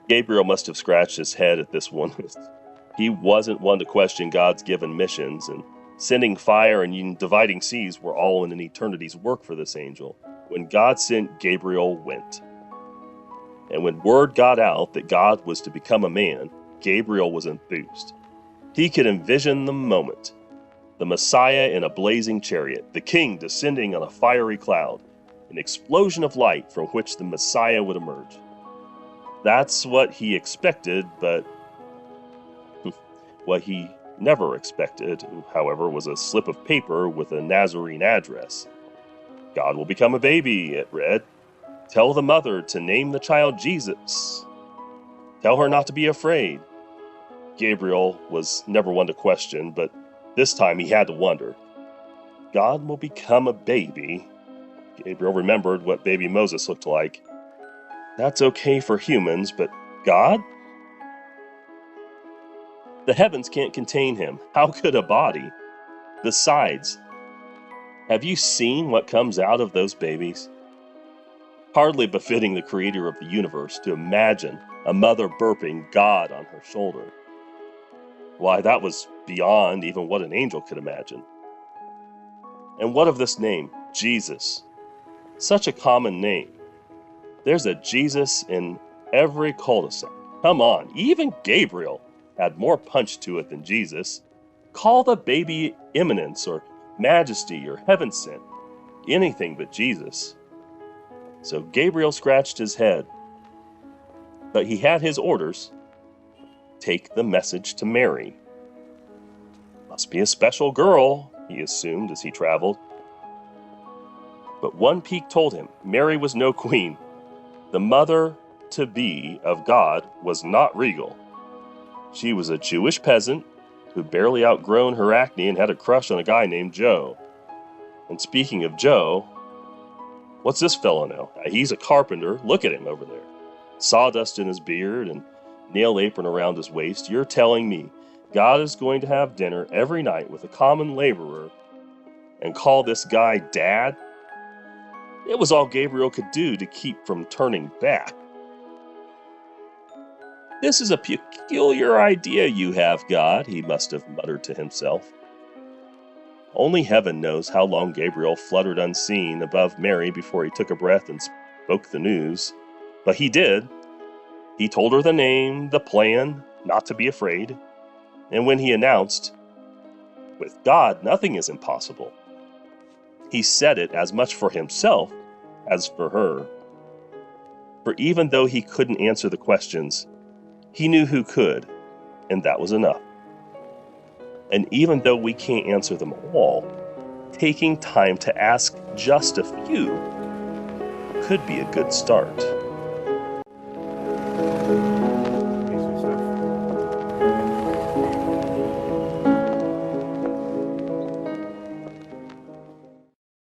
Gabriel must have scratched his head at this one. He wasn't one to question God's given missions, and sending fire and dividing seas were all in an eternity's work for this angel. When God sent, Gabriel went. And when word got out that God was to become a man, Gabriel was enthused. He could envision the moment. The Messiah in a blazing chariot, the king descending on a fiery cloud, an explosion of light from which the Messiah would emerge. That's what he expected, but what he never expected, however, was a slip of paper with a Nazarene address. God will become a baby, it read. Tell the mother to name the child Jesus. Tell her not to be afraid. Gabriel was never one to question, but this time he had to wonder. God will become a baby. Gabriel remembered what baby Moses looked like. That's okay for humans, but God? The heavens can't contain him. How could a body? Besides, have you seen what comes out of those babies? Hardly befitting the creator of the universe to imagine a mother burping God on her shoulder. Why, that was beyond even what an angel could imagine. And what of this name, Jesus? Such a common name. There's a Jesus in every cul-de-sac. Come on, even Gabriel had more punch to it than Jesus. Call the baby Eminence or Majesty or Heaven Sent. Anything but Jesus. So Gabriel scratched his head. But he had his orders. Take the message to Mary. Must be a special girl, he assumed as he traveled. But one peek told him Mary was no queen. The mother-to-be of God was not regal. She was a Jewish peasant who'd barely outgrown her acne and had a crush on a guy named Joe. And speaking of Joe, what's this fellow know? He's a carpenter. Look at him over there. Sawdust in his beard and nail apron around his waist. You're telling me God is going to have dinner every night with a common laborer and call this guy Dad? It was all Gabriel could do to keep from turning back. This is a peculiar idea you have, God, he must have muttered to himself. Only heaven knows how long Gabriel fluttered unseen above Mary before he took a breath and spoke the news. But he did. He told her the name, the plan, not to be afraid. And when he announced, with God, nothing is impossible, he said it as much for himself as for her. For even though he couldn't answer the questions, he knew who could, and that was enough. And even though we can't answer them all, taking time to ask just a few could be a good start.